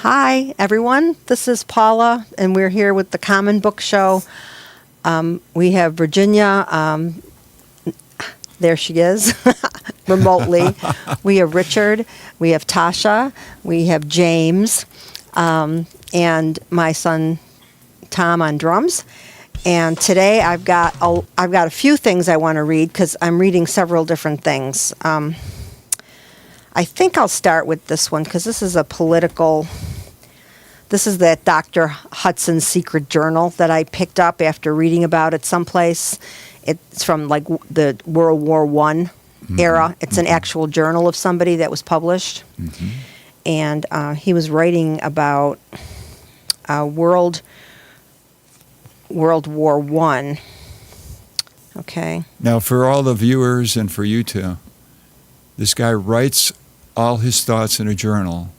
Hi, everyone. This is Paula, and we're here with the Common Book Show. We have Virginia. There she is, remotely. We have Richard. We have Tasha. We have James, and my son Tom on drums. And today I've got a few things I want to read because I'm reading several different things. I think I'll start with this one because this is this is that Dr. Hudson's Secret Journal that I picked up after reading about it someplace. It's from like the World War I era. It's an actual journal of somebody that was published. And he was writing about World War I. Okay. Now, for all the viewers and for you two, this guy writes all his thoughts in a journal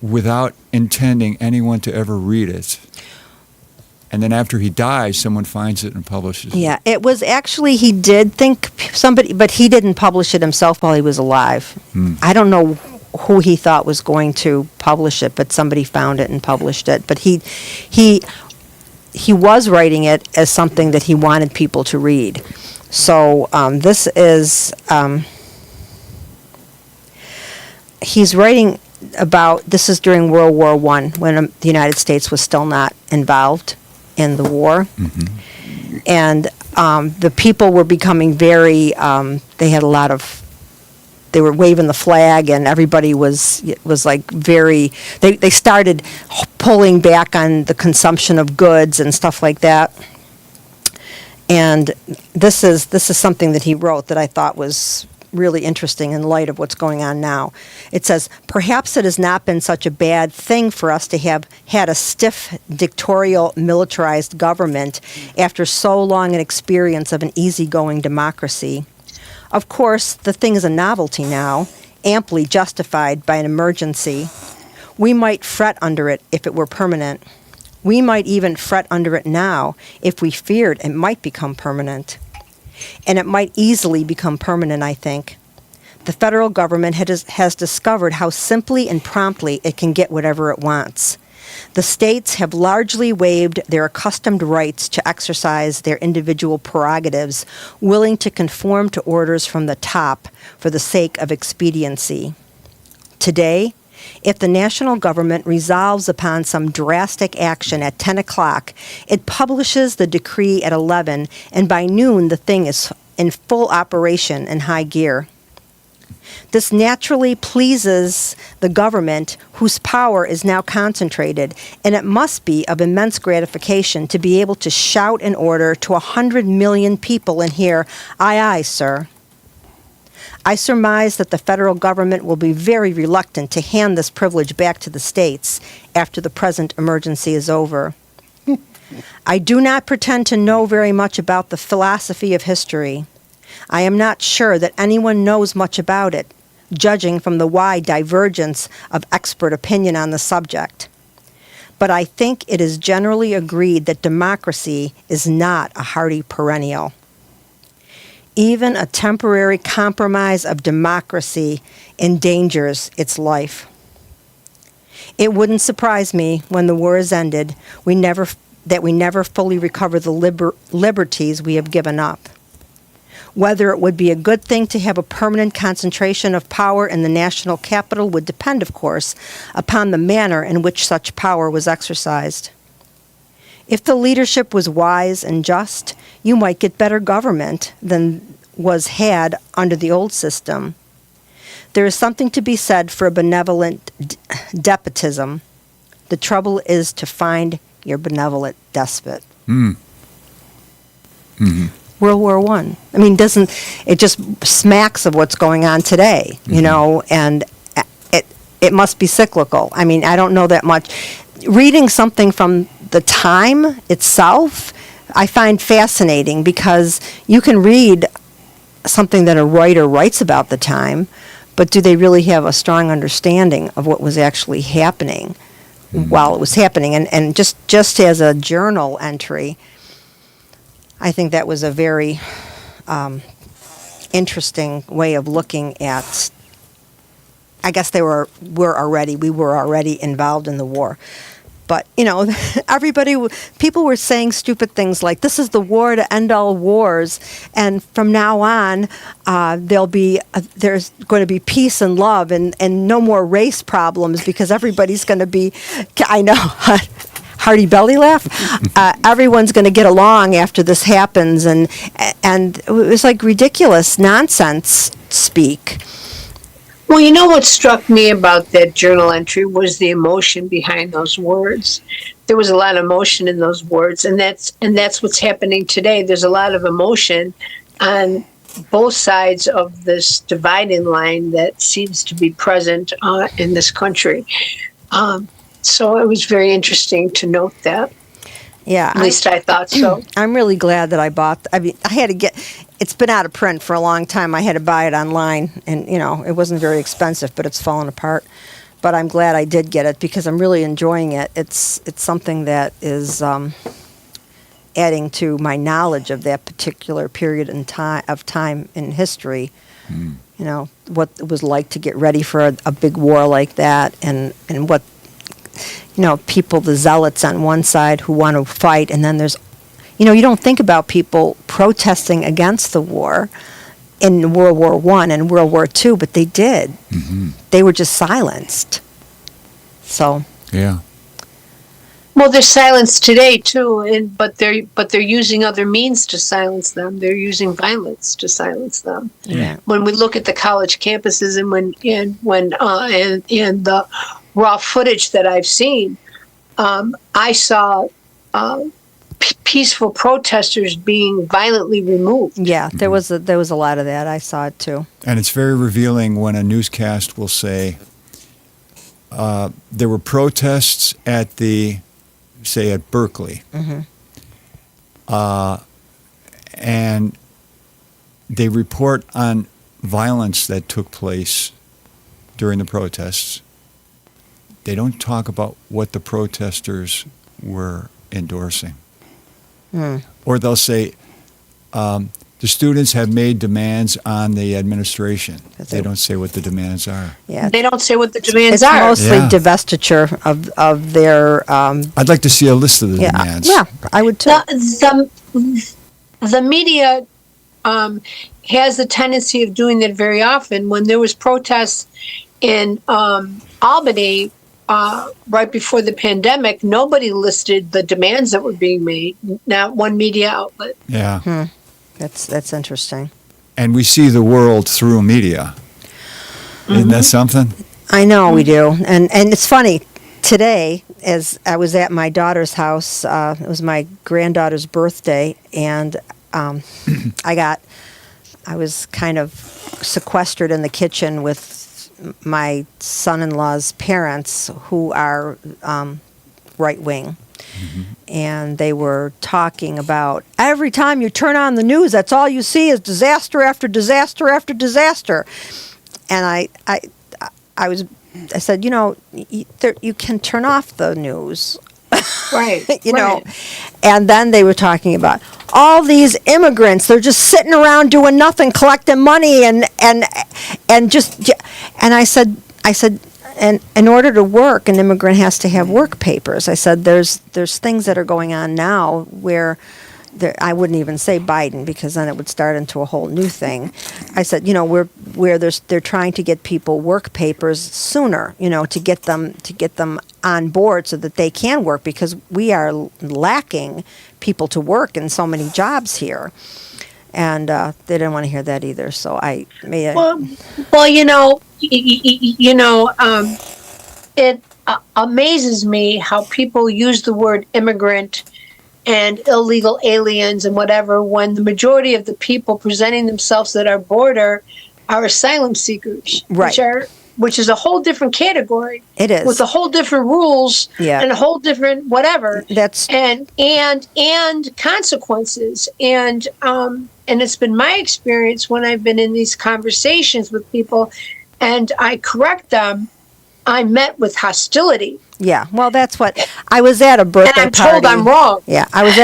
without intending anyone to ever read it. And then after he dies, someone finds it and publishes it. Yeah, it was actually, he did think somebody, but he didn't publish it himself while he was alive. I don't know who he thought was going to publish it, but somebody found it and published it. But he was writing it as something that he wanted people to read. So this is, he's writing about, this is during World War I, when the United States was still not involved in the war. And the people were becoming very, they had a lot of, they were waving the flag, and everybody was like very, they started pulling back on the consumption of goods and stuff like that. And this is something that he wrote that I thought was really interesting in light of what's going on now. It says, perhaps it has not been such a bad thing for us to have had a stiff, dictatorial, militarized government after so long an experience of an easygoing democracy. Of course, the thing is a novelty now, amply justified by an emergency. We might fret under it if it were permanent. We might even fret under it now if we feared it might become permanent. And it might easily become permanent, I think. The federal government has discovered how simply and promptly it can get whatever it wants. The states have largely waived their accustomed rights to exercise their individual prerogatives, willing to conform to orders from the top for the sake of expediency. Today, if the national government resolves upon some drastic action at 10 o'clock, it publishes the decree at 11, and by noon the thing is in full operation in high gear. This naturally pleases the government, whose power is now concentrated, and it must be of immense gratification to be able to shout an order to 100 million people and hear, "Aye, aye, sir." I surmise that the federal government will be very reluctant to hand this privilege back to the states after the present emergency is over. I do not pretend to know very much about the philosophy of history. I am not sure that anyone knows much about it, judging from the wide divergence of expert opinion on the subject. But I think it is generally agreed that democracy is not a hardy perennial. Even a temporary compromise of democracy endangers its life. It wouldn't surprise me when the war is ended that we never fully recover the liberties we have given up. Whether it would be a good thing to have a permanent concentration of power in the national capital would depend, of course, upon the manner in which such power was exercised. If the leadership was wise and just, you might get better government than was had under the old system. There is something to be said for a benevolent despotism. The trouble is to find your benevolent despot. World War I. I mean, it just smacks of what's going on today, you know, and it must be cyclical. I mean, I don't know that much. Reading something from the time itself, I find fascinating because you can read something that a writer writes about the time, but do they really have a strong understanding of what was actually happening while it was happening? And just as a journal entry, I think that was a very interesting way of looking at I guess we were already involved in the war. But, people were saying stupid things like, this is the war to end all wars. And from now on, there's going to be peace and love and no more race problems because everybody's going to be, I know, hearty belly laugh. Everyone's going to get along after this happens. And it was like ridiculous nonsense speak. Well, you know what struck me about that journal entry was the emotion behind those words. There was a lot of emotion in those words, and that's what's happening today. There's a lot of emotion on both sides of this dividing line that seems to be present in this country. So it was very interesting to note that. Yeah, at least I thought so. I'm really glad that I bought. I had to get. It's been out of print for a long time. I had to buy it online, and it wasn't very expensive, but it's fallen apart. But I'm glad I did get it because I'm really enjoying it. It's something that is adding to my knowledge of that particular period in time in history. What it was like to get ready for a big war like that, and what. People, the zealots on one side who want to fight, and then there's, you don't think about people protesting against the war in World War I and World War II, but they did. Mm-hmm. They were just silenced. So. Yeah. Well, they're silenced today too, but they're using other means to silence them. They're using violence to silence them. Yeah. When we look at the college campuses and when the raw footage that I've seen, I saw peaceful protesters being violently removed. Yeah, there was a lot of that. I saw it too. And it's very revealing when a newscast will say there were protests at Berkeley, mm-hmm. And they report on violence that took place during the protests. They don't talk about what the protesters were endorsing. Mm. Or they'll say, the students have made demands on the administration. They don't say what the demands are. Yeah, they don't say what the demands it's are. It's mostly divestiture of their... I'd like to see a list of the demands. Yeah, I would too. The media has the tendency of doing that very often. When there was protests in Albany, right before the pandemic, nobody listed the demands that were being made. Not one media outlet. Yeah, that's interesting. And we see the world through media. Mm-hmm. Isn't that something? I know we do, and it's funny. Today, as I was at my daughter's house, it was my granddaughter's birthday, and I was kind of sequestered in the kitchen with my son-in-law's parents, who are right-wing. Mm-hmm. And they were talking about every time you turn on the news, that's all you see is disaster after disaster after disaster. And I said, you can turn off the news. Right. know. And then they were talking about all these immigrants. They're just sitting around doing nothing, collecting money and I said, and in order to work, an immigrant has to have work papers. I said, there's things that are going on now where I wouldn't even say Biden because then it would start into a whole new thing. I said, where they're trying to get people work papers sooner, to get them on board so that they can work, because we are lacking people to work in so many jobs here. And they didn't want to hear that either. So I made a... Well, it amazes me how people use the word immigrant and illegal aliens and whatever, when the majority of the people presenting themselves at our border are asylum seekers, right? Which is a whole different category. It is, with a whole different rules, and a whole different whatever. That's and consequences. And it's been my experience when I've been in these conversations with people, and I correct them, I'm met with hostility. Yeah, well, that's what I was at a birthday and I'm party. told I'm wrong. Yeah, I was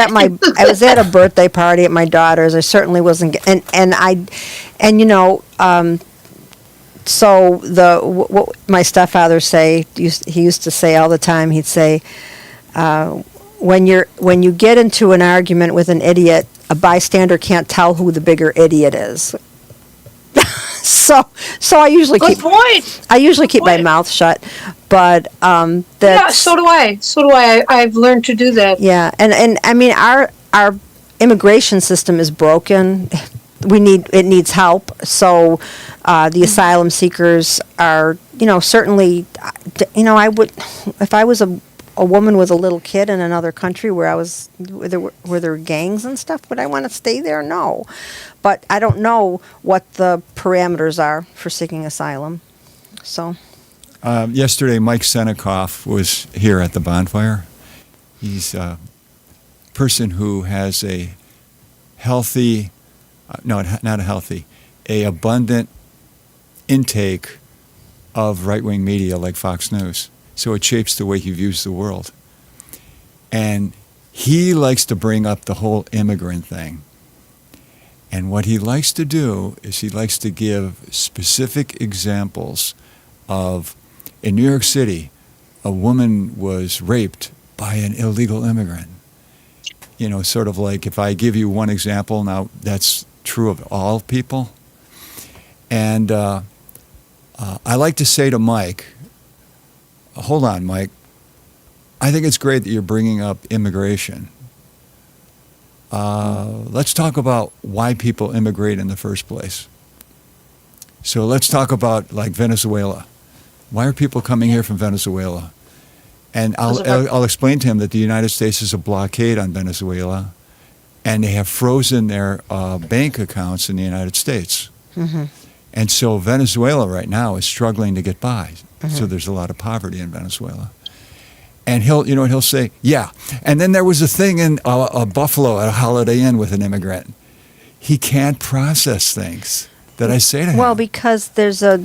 at a birthday party at my daughter's. I certainly wasn't, so what my stepfather he used to say all the time. He'd say, when you get into an argument with an idiot, a bystander can't tell who the bigger idiot is. So I usually Good point. I usually keep my point. mouth shut, but Yeah, that's so do I. I've learned to do that. yeah, and I mean our immigration system is broken. It needs help. So the asylum seekers are, certainly, I would, if I was a woman with a little kid in another country where there were gangs and stuff, would I want to stay there? No. But I don't know what the parameters are for seeking asylum. So. Yesterday, Mike Senikoff was here at the bonfire. He's a person who has a healthy, a abundant intake of right-wing media like Fox News. So it shapes the way he views the world. And he likes to bring up the whole immigrant thing. And what he likes to do is he likes to give specific examples of, in New York City, a woman was raped by an illegal immigrant. Sort of like if I give you one example, now that's true of all people. And I like to say to Mike, hold on, Mike, I think it's great that you're bringing up immigration. Let's talk about why people immigrate in the first place. So let's talk about like Venezuela. Why are people coming here from Venezuela? And I'll explain to him that the United States is a blockade on Venezuela, and they have frozen their bank accounts in the United States. Mm-hmm. And so Venezuela right now is struggling to get by. Mm-hmm. So there's a lot of poverty in Venezuela. And he'll say, yeah. And then there was a thing in Buffalo at a Holiday Inn with an immigrant. He can't process things that I say to him. Well, because there is a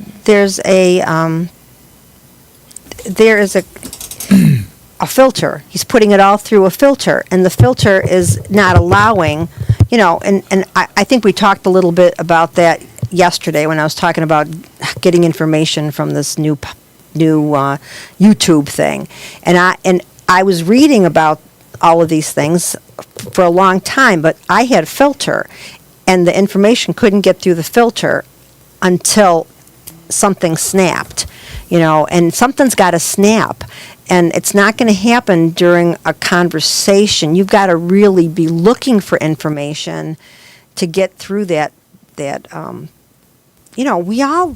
filter. He's putting it all through a filter, and the filter is not allowing, and I think we talked a little bit about that yesterday when I was talking about getting information from this new YouTube thing, and I was reading about all of these things for a long time, but I had a filter, and the information couldn't get through the filter until something snapped, and something's got to snap. And it's not going to happen during a conversation. You've got to really be looking for information to get through that. We all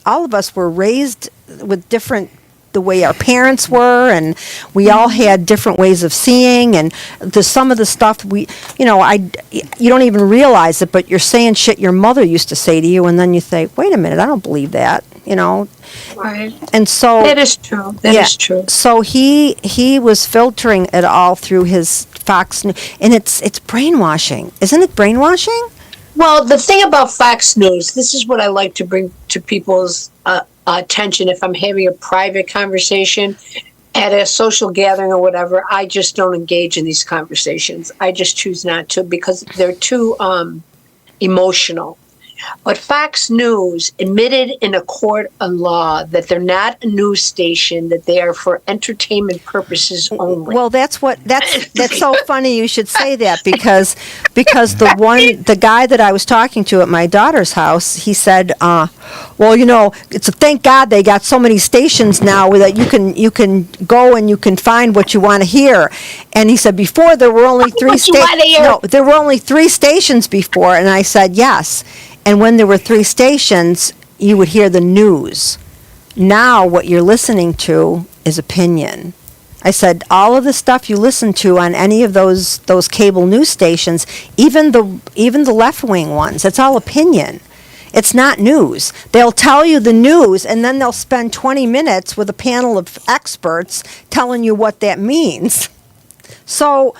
of us were raised with the way our parents were, and we all had different ways of seeing. And some of the stuff you don't even realize it, but you're saying shit your mother used to say to you, and then you think, wait a minute, I don't believe that. Right. And so that is true. That is true. So he was filtering it all through his Fox News, and it's brainwashing, isn't it? Brainwashing. Well, the thing about Fox News, this is what I like to bring to people's attention if I'm having a private conversation at a social gathering or whatever. I just don't engage in these conversations. I just choose not to because they're too emotional. But Fox News admitted in a court of law that they're not a news station, that they are for entertainment purposes only. Well, that's so funny you should say that because the guy that I was talking to at my daughter's house, he said, it's a thank God they got so many stations now that you can go and you can find what you want to hear. And he said before there were only three stations. No, there were only 3 stations before, and I said yes. And when there were 3 stations, you would hear the news. Now what you're listening to is opinion. I said, all of the stuff you listen to on any of those cable news stations, even the left-wing ones, it's all opinion. It's not news. They'll tell you the news, and then they'll spend 20 minutes with a panel of experts telling you what that means. So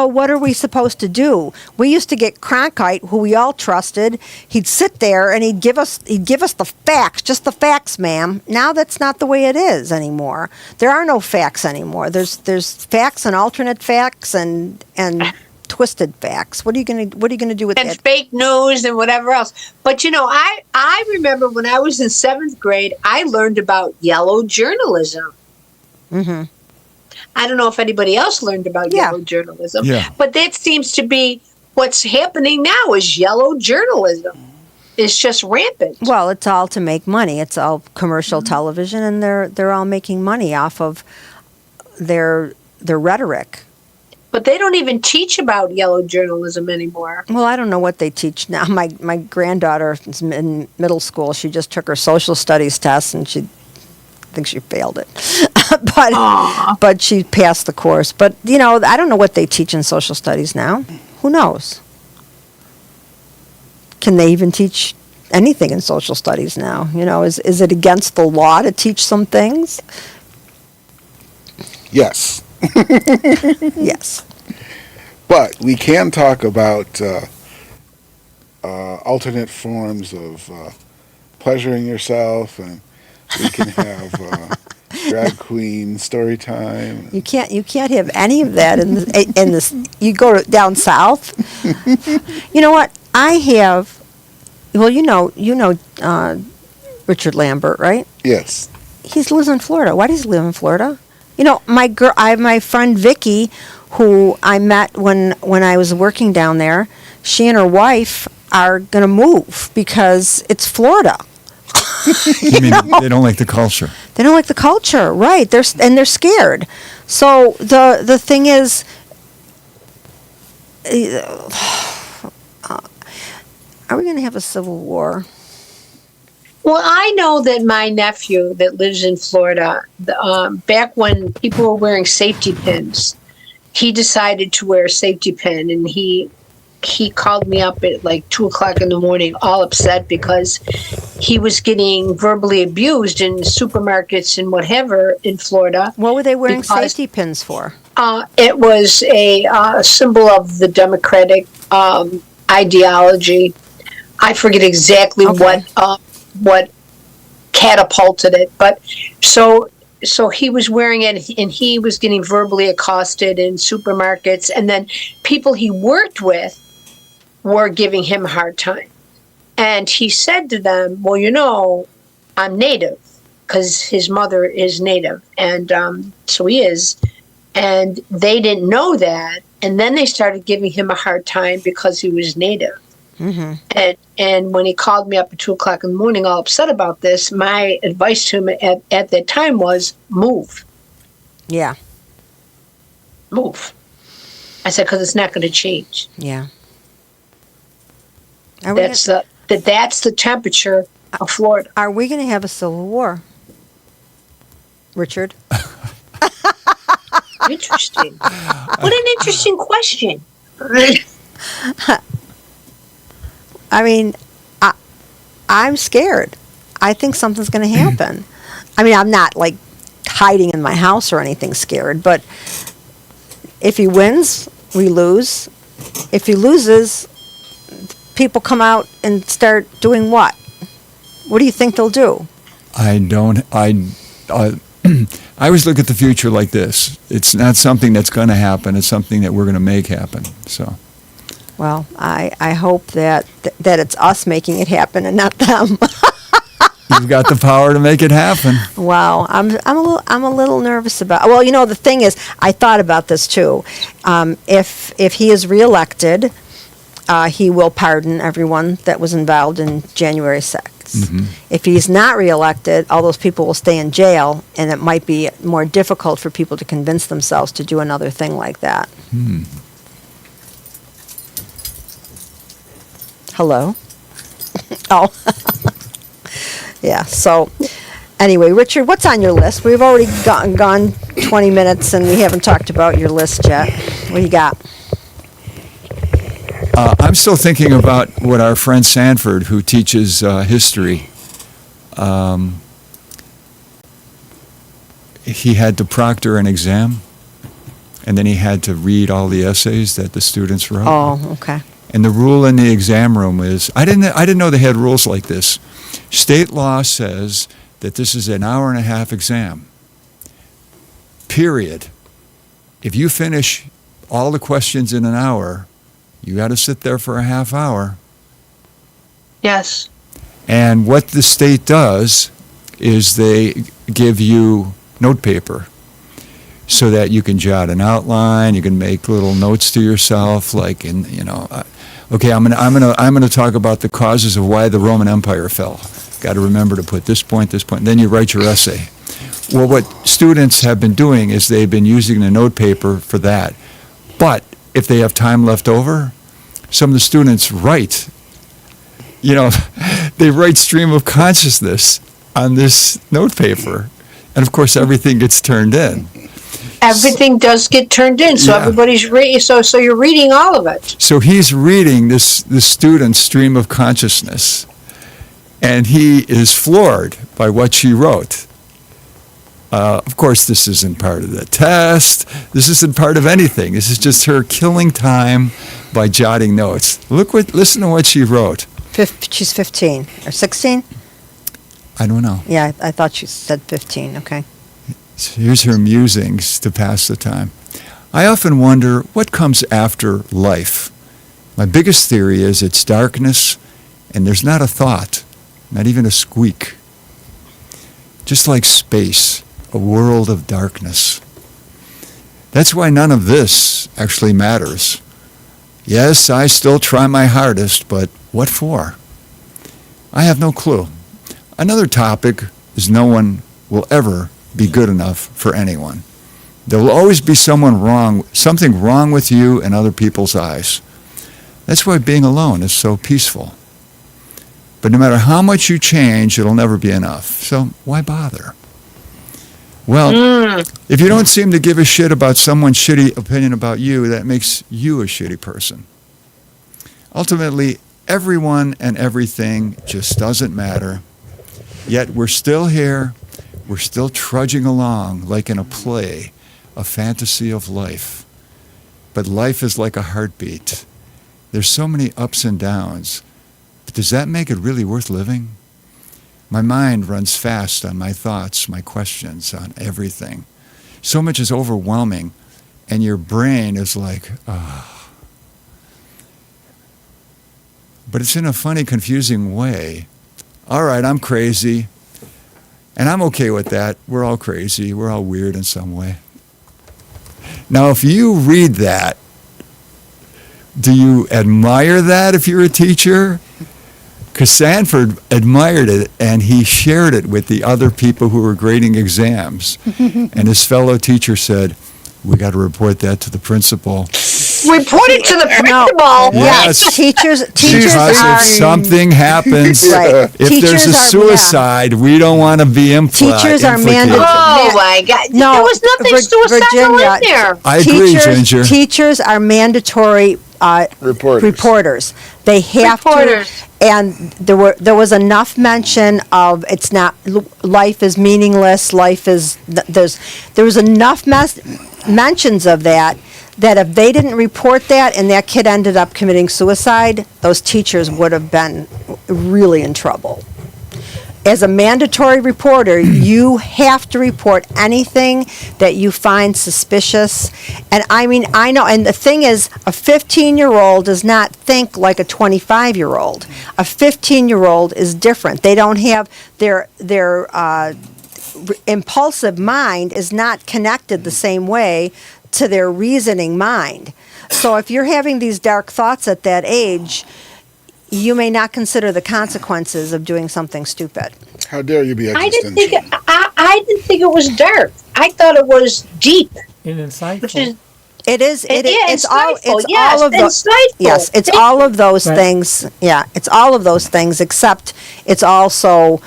what are we supposed to do? We used to get Cronkite, who we all trusted. He'd sit there and he'd give us the facts, just the facts, ma'am. Now that's not the way it is anymore. There are no facts anymore. There's facts and alternate facts and twisted facts. What are you going to do with And that? fake news and whatever else. But I remember when I was in 7th grade, I learned about yellow journalism. Mm-hmm. I don't know if anybody else learned about Yeah. yellow journalism, Yeah. but that seems to be what's happening now is yellow journalism. It's just rampant. Well, it's all to make money. It's all commercial television, and they're all making money off of their rhetoric. But they don't even teach about yellow journalism anymore. Well, I don't know what they teach now. My granddaughter is in middle school. She just took her social studies test, and she thinks she failed it, but she passed the course. But I don't know what they teach in social studies now. Who knows? Can they even teach anything in social studies now? Is it against the law to teach some things? Yes. Yes. But we can talk about alternate forms of pleasuring yourself, and we can have drag queen story time. You can't have any of that in this. You go down south. You know what? I have. Well, Richard Lambert, right? Yes. He lives in Florida. Why does he live in Florida? My friend Vicky, who I met when I was working down there. She and her wife are gonna move because it's Florida. You mean they don't like the culture? They don't like the culture, right? They're scared. So the thing is, are we going to have a civil war? Well, I know that my nephew that lives in Florida, back when people were wearing safety pins, he decided to wear a safety pin, and he called me up at like 2:00 in the morning, all upset because he was getting verbally abused in supermarkets and whatever in Florida. What were they wearing Because- safety pins for? It was a symbol of the Democratic ideology. I forget exactly Okay. what catapulted it, but so he was wearing it, and he was getting verbally accosted in supermarkets, and then people he worked with were giving him a hard time. And he said to them, well, I'm Native, because his mother is Native, and so he is. And they didn't know that, and then they started giving him a hard time because he was Native. Mm-hmm. And when he called me up at 2:00 in the morning, all upset about this, my advice to him at that time was move. Yeah. Move. I said, because it's not going to change. Yeah. That's the temperature of Florida. Are we going to have a civil war, Richard? Interesting. What an interesting question. I mean, I'm scared. I think something's going to happen. I mean, I'm not like hiding in my house or anything scared, but if he wins, we lose. If he loses, people come out and start doing what? What do you think they'll do? I always look at the future like this. It's not something that's going to happen. It's something that we're going to make happen. So. Well, I hope that it's us making it happen and not them. You've got the power to make it happen. Wow, I'm a little nervous about. Well, the thing is, I thought about this too. If he is reelected, he will pardon everyone that was involved in January 6th. Mm-hmm. If he's not reelected, all those people will stay in jail, and it might be more difficult for people to convince themselves to do another thing like that. Hello? Oh. Yeah, so anyway, Richard, what's on your list? We've already gone 20 minutes and we haven't talked about your list yet. What do you got? I'm still thinking about what our friend Sanford, who teaches history, he had to proctor an exam, and then he had to read all the essays that the students wrote. Oh, okay. And the rule in the exam room is, I didn't know they had rules like this. State law says that this is an hour-and-a-half exam. Period. If you finish all the questions in an hour, you got to sit there for a half hour. Yes. And what the state does is they give you note paper so that you can jot an outline, you can make little notes to yourself, like okay, I'm gonna talk about the causes of why the Roman Empire fell. Got to remember to put this point. Then you write your essay. Well, what students have been doing is they've been using the note paper for that. But if they have time left over, some of the students write. They write stream of consciousness on this note paper, and of course everything gets turned in. Everything does get turned in, so Yeah. everybody's reading. So you're reading all of it. So he's reading this student's stream of consciousness, and he is floored by what she wrote. Of course, this isn't part of the test. This isn't part of anything. This is just her killing time by jotting notes. Listen to what she wrote. She's 15 or 16? I don't know. Yeah, I thought she said 15. Okay. So here's her musings to pass the time. I often wonder what comes after life. My biggest theory is it's darkness, and there's not a thought, not even a squeak. Just like space, a world of darkness. That's why none of this actually matters. Yes, I still try my hardest, but what for? I have no clue. Another topic is no one will ever be good enough for anyone. There will always be something wrong with you and other people's eyes. That's why being alone is so peaceful. But no matter how much you change, it'll never be enough. So why bother? Well, if you don't seem to give a shit about someone's shitty opinion about you, that makes you a shitty person. Ultimately, everyone and everything just doesn't matter. Yet we're still here. We're still trudging along like in a play, a fantasy of life. But life is like a heartbeat. There's so many ups and downs. But does that make it really worth living? My mind runs fast on my thoughts, my questions, on everything. So much is overwhelming, and your brain is like, ah. But it's in a funny, confusing way. All right, I'm crazy, and I'm okay with that. We're all crazy. We're all weird in some way. Now, if you read that, do you admire that if you're a teacher? Because Sanford admired it, and he shared it with the other people who were grading exams. And his fellow teacher said, we got to report that to the principal. Report it to the principal. Yes. Teachers Because are if something happens, right. if there's a suicide, we don't want to be Teachers are implicated. mandated. Oh my God! No, there was nothing suicidal Virginia, in there. I agree, Ginger. Teachers are mandatory reporters. They have to, and there was enough mention of it's not life is meaningless. Life is there was enough mentions of that if they didn't report that and that kid ended up committing suicide, those teachers would have been really in trouble. As a mandatory reporter, you have to report anything that you find suspicious. And I mean, I know, and the thing is, a 15-year-old does not think like a 25-year-old. A 15-year-old is different. They don't have their impulsive mind is not connected the same way to their reasoning mind. So if you're having these dark thoughts at that age, you may not consider the consequences of doing something stupid. How dare you be I didn't existential? I didn't think it was dark. I thought it was deep. And insightful. Which is It's all of those. insightful. Yes, it's all of those Right. things. Yeah, it's all of those things. Except it's also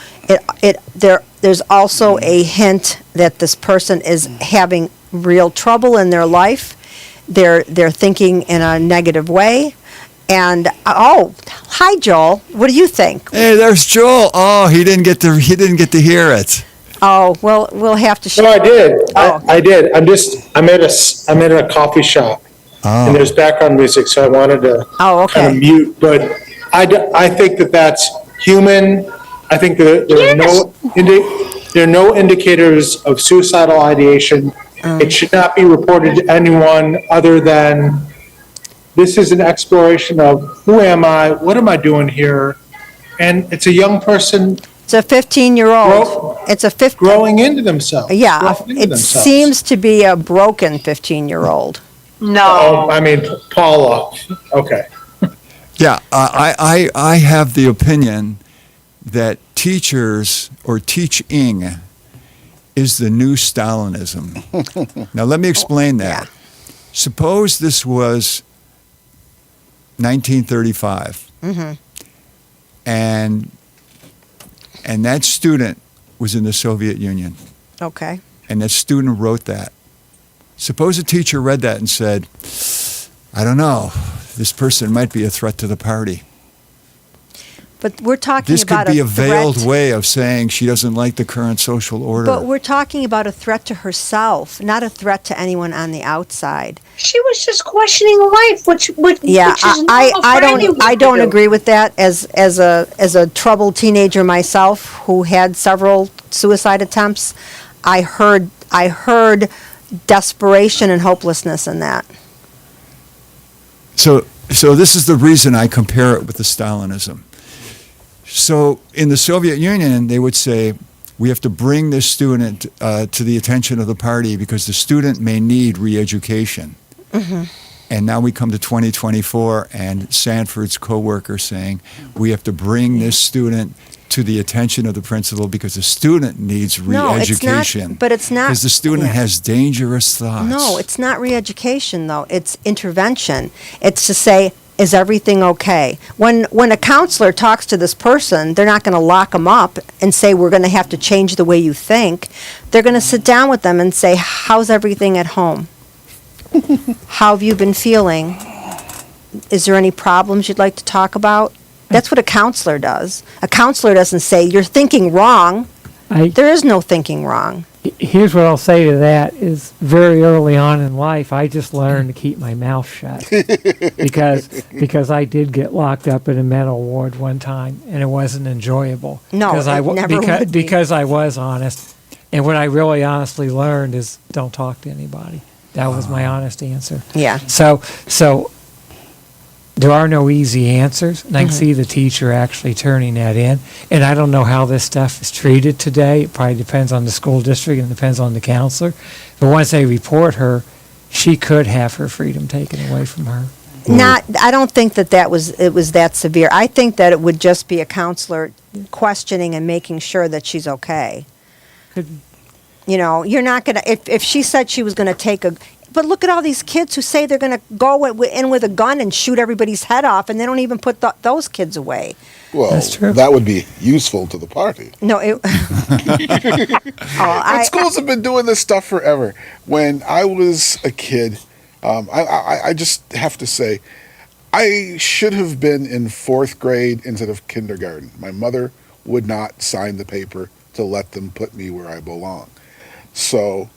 there's also a hint that this person is having real trouble in their life. They're thinking in a negative way. And hi Joel. What do you think? Hey, there's Joel. Oh, he didn't get to hear it. Oh, well, we'll have to. No, I did. Oh. I did. I'm at a coffee shop, Oh. and there's background music, so I wanted to Oh, kind of okay. mute. But I think that's human. I think that there are no there are no indicators of suicidal ideation. It should not be reported to anyone other than, this is an exploration of who am I, what am I doing here? And it's a young person It's a 15-year-old. It's a 15. growing into themselves. Yeah, growing into it themselves. seems to be a broken 15-year-old. No. I mean, Paula, okay. Yeah, I have the opinion that teachers or teaching is the new Stalinism. Now, let me explain that. Yeah. Suppose this was 1935, and that student was in the Soviet Union, Okay. and that student wrote that. Suppose a teacher read that and said, I don't know, this person might be a threat to the party. But we're talking This about could be a threat. veiled way of saying she doesn't like the current social order. But we're talking about a threat to herself, not a threat to anyone on the outside. She was just questioning life, which Yeah, which is normal I for anyone don't to do. agree with that. As a troubled teenager myself, who had several suicide attempts, I heard desperation and hopelessness in that. So this is the reason I compare it with the Stalinism. So in the Soviet Union, they would say, we have to bring this student to the attention of the party because the student may need re-education. And now we come to 2024 and Sanford's co-worker saying, we have to bring this student to the attention of the principal because the student needs No, re-education. but it's not. Because the student yeah. has dangerous thoughts. No, it's not re-education, though. It's intervention. It's to say, is everything okay? When a counselor talks to this person, they're not going to lock them up and say, we're going to have to change the way you think. They're going to sit down with them and say, how's everything at home? How have you been feeling? Is there any problems you'd like to talk about? That's what a counselor does. A counselor doesn't say, you're thinking wrong. There is no thinking wrong. Here's what I'll say to that is very early on in life, I just learned to keep my mouth shut because I did get locked up in a mental ward one time and it wasn't enjoyable. No, because it never would be. because I was honest. And what I really honestly learned is don't talk to anybody. That was my honest answer. Yeah. So there are no easy answers, and I can see the teacher actually turning that in. And I don't know how this stuff is treated today. It probably depends on the school district and depends on the counselor. But once they report her, she could have her freedom taken away from her. I don't think that was that severe. I think that it would just be a counselor questioning and making sure that she's okay. You know, you're not going to, if she said she was going to take but look at all these kids who say they're going to go in with a gun and shoot everybody's head off, and they don't even put those kids away. Well, That's true. that would be useful to the party. No, But schools have been doing this stuff forever. When I was a kid, I just have to say, I should have been in 4th grade instead of kindergarten. My mother would not sign the paper to let them put me where I belong. So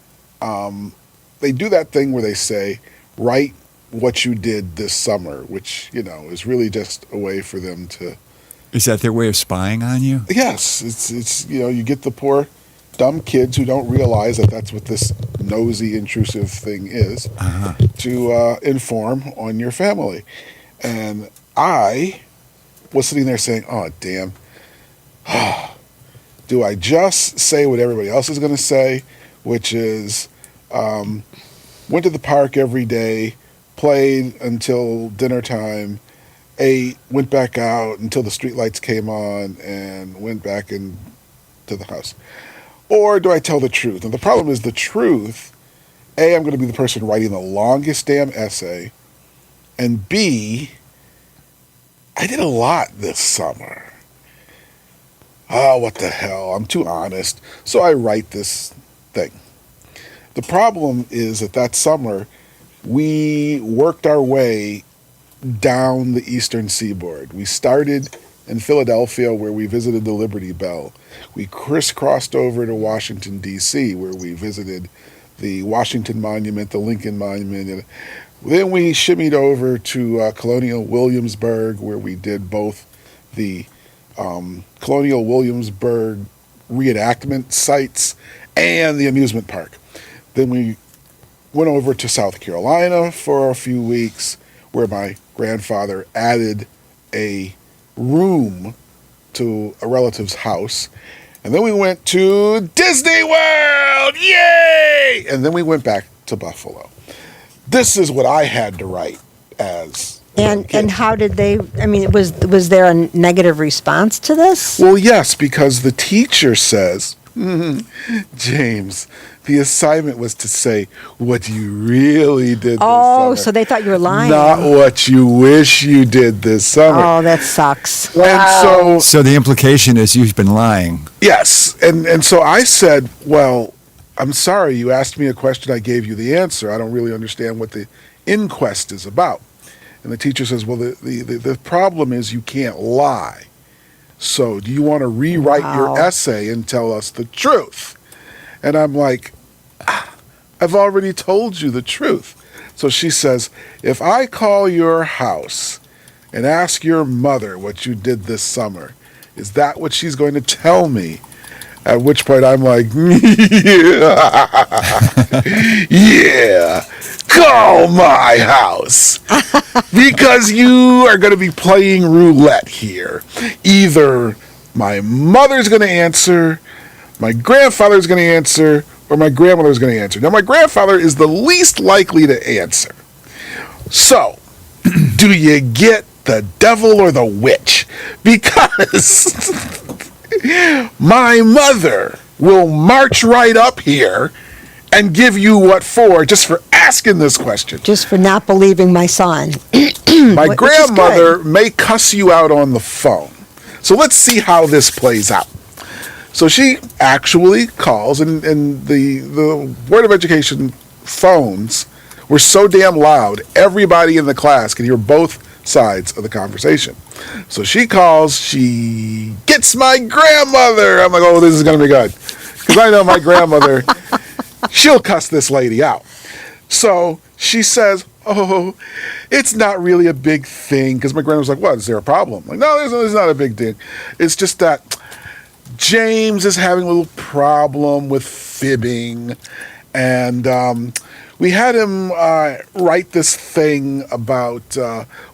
they do that thing where they say, write what you did this summer, which, you know, is really just a way for them to... Is that their way of spying on you? Yes, it's you know, you get the poor dumb kids who don't realize that that's what this nosy, intrusive thing is, to inform on your family. And I was sitting there saying, oh, damn, do I just say what everybody else is going to say, which is, went to the park every day, played until dinner time, ate, went back out until the streetlights came on, and went back into the house? Or do I tell the truth? And the problem is the truth, A, I'm going to be the person writing the longest damn essay, and B, I did a lot this summer. Oh, what the hell, I'm too honest. So I write this thing. The problem is that summer, we worked our way down the eastern seaboard. We started in Philadelphia, where we visited the Liberty Bell. We crisscrossed over to Washington, D.C., where we visited the Washington Monument, the Lincoln Monument. And then we shimmied over to Colonial Williamsburg, where we did both the Colonial Williamsburg reenactment sites and the amusement park. Then we went over to South Carolina for a few weeks, where my grandfather added a room to a relative's house. And then we went to Disney World! Yay! And then we went back to Buffalo. This is what I had to write as And how did they? I mean, was there a negative response to this? Well, yes, because the teacher says, James, the assignment was to say what you really did this summer. So they thought you were lying. Not what you wish you did this summer. Oh, that sucks. And So the implication is you've been lying. yes, and so I said, well, I'm sorry, you asked me a question, I gave you the answer. I don't really understand what the inquest is about. And the teacher says, well, the problem is you can't lie. So do you want to rewrite your essay and tell us the truth? And I'm like, I've already told you the truth. So she says, if I call your house and ask your mother what you did this summer, is that what she's going to tell me? At which point I'm like, yeah, call my house. Because you are going to be playing roulette here. Either my mother's going to answer, my grandfather's going to answer, or my grandmother's going to answer. Now, my grandfather is the least likely to answer. So, do you get the devil or the witch? Because my mother will march right up here and give you what for just for asking this question. Just for not believing my son. My grandmother may cuss you out on the phone. So let's see how this plays out. So she actually calls, and the Board of Education phones were so damn loud, everybody in the class could hear both sides of the conversation. So she calls, she gets my grandmother. I'm like, oh, this is going to be good. Because I know my grandmother, she'll cuss this lady out. So she says, oh, it's not really a big thing. Because my grandmother's like, what, is there a problem? I'm like, no, there's not a big thing. It's just that James is having a little problem with fibbing. And we had him write this thing about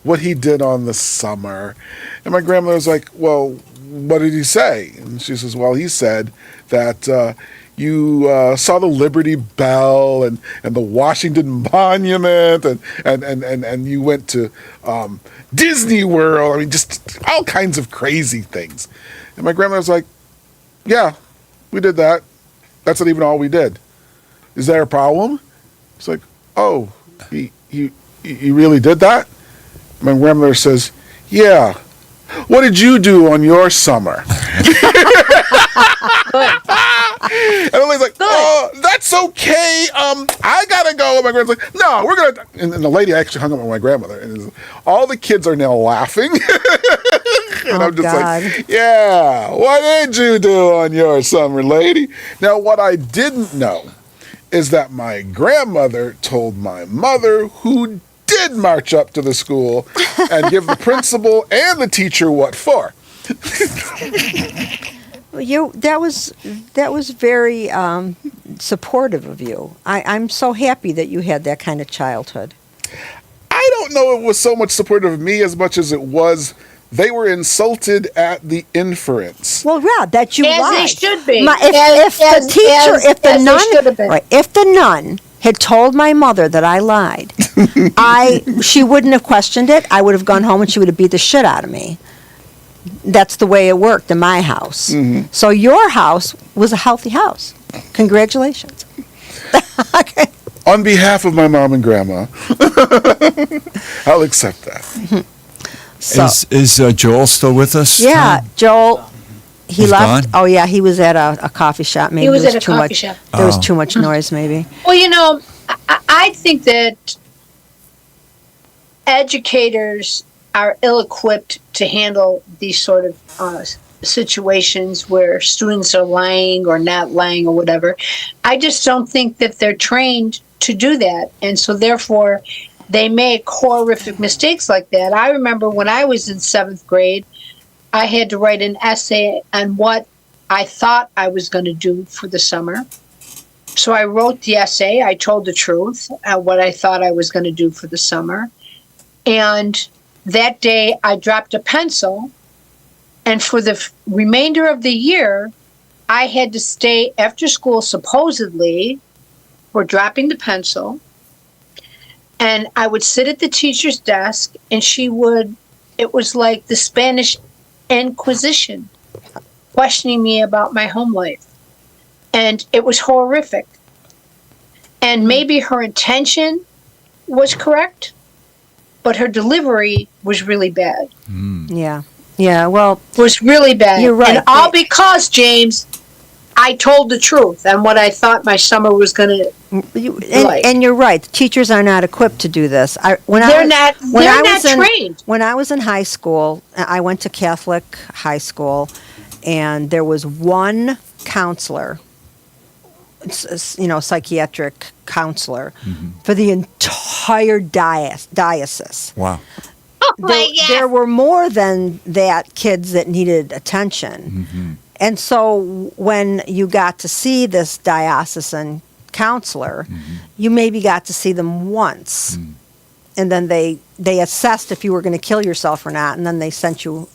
what he did on the summer. And my grandmother was like, well, what did he say? And she says, well, he said that you saw the Liberty Bell and the Washington Monument and you went to Disney World. I mean, just all kinds of crazy things. And my grandmother was like, yeah, we did that. That's not even all we did. Is there a problem? It's like, oh, you really did that? My grandmother says, yeah. What did you do on your summer? And I'm like, oh, that's okay. I gotta go. And my grandma's like, no, we're gonna. And the lady actually hung up on my grandmother, and all the kids are now laughing. And I'm just like, yeah, what did you do on your summer, lady? Now, what I didn't know is that my grandmother told my mother, who did march up to the school and give the principal and the teacher what for. That was very supportive of you. I'm so happy that you had that kind of childhood. I don't know it was so much supportive of me as much as it was they were insulted at the inference. Well, yeah, that you As lied. they should be. If the nun had told my mother that I lied, she wouldn't have questioned it. I would have gone home and she would have beat the shit out of me. That's the way it worked in my house. Mm-hmm. So your house was a healthy house. Congratulations. Okay. On behalf of my mom and grandma, I'll accept that. Mm-hmm. So, is Joel still with us? Yeah, Tom? Joel. He's left. Gone? Oh yeah, he was at a coffee shop. Maybe He was there at a too coffee much, shop. There was too much noise. Maybe. Well, I think that educators are ill-equipped to handle these sort of situations where students are lying or not lying or whatever. I just don't think that they're trained to do that, and so therefore they make horrific mistakes like that. I remember when I was in 7th grade, I had to write an essay on what I thought I was going to do for the summer. So I wrote the essay. I told the truth, what I thought I was going to do for the summer. And that day I dropped a pencil. And for the remainder of the year, I had to stay after school, supposedly, for dropping the pencil. And I would sit at the teacher's desk, and it was like the Spanish Inquisition, questioning me about my home life. And it was horrific. And maybe her intention was correct, but her delivery was really bad. Yeah. Yeah, well, Was really bad. You're right. And all because, James, I told the truth and what I thought my summer was going to like. and you're right. The teachers are not equipped to do this. They're not trained. When I was in high school, I went to Catholic high school, and there was one counselor, psychiatric counselor, for the entire diocese. Wow. There were more than that kids that needed attention. And so when you got to see this diocesan counselor, you maybe got to see them once. And then they assessed if you were going to kill yourself or not, and then they sent you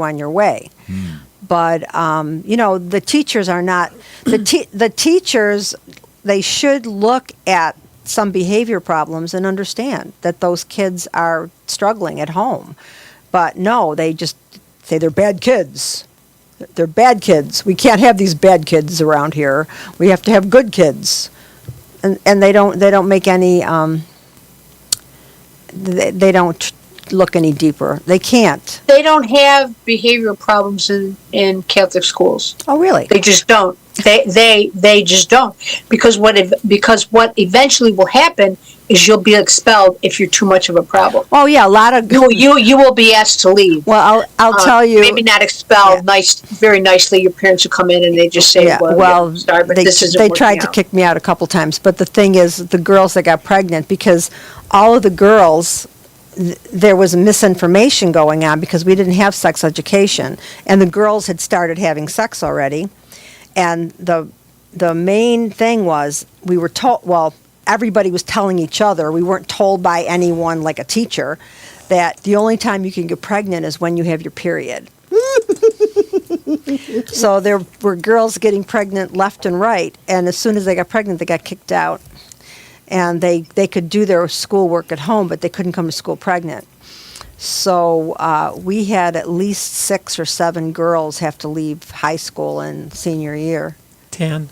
on your way. But the teachers are not the teachers. They should look at some behavior problems and understand that those kids are struggling at home. But no, they just say they're bad kids. They're bad kids. We can't have these bad kids around here. We have to have good kids. And they don't make any they don't look any deeper. They can't. They don't have behavioral problems in Catholic schools. Oh, really? They just don't. They just don't, because what eventually will happen is you'll be expelled if you're too much of a problem. Oh yeah, a lot of you will be asked to leave. Well, I'll tell you. Maybe not expelled. Very nicely. Your parents will come in and they just say, sorry, but this isn't they working tried to out." kick me out a couple times, but the thing is, the girls that got pregnant, because all of the girls, there was misinformation going on because we didn't have sex education, and the girls had started having sex already. And the main thing was, we were told, well, everybody was telling each other, we weren't told by anyone like a teacher, that the only time you can get pregnant is when you have your period. So there were girls getting pregnant left and right, and as soon as they got pregnant, they got kicked out. And they could do their schoolwork at home, but they couldn't come to school pregnant. So we had at least 6 or 7 girls have to leave high school in senior year. 10.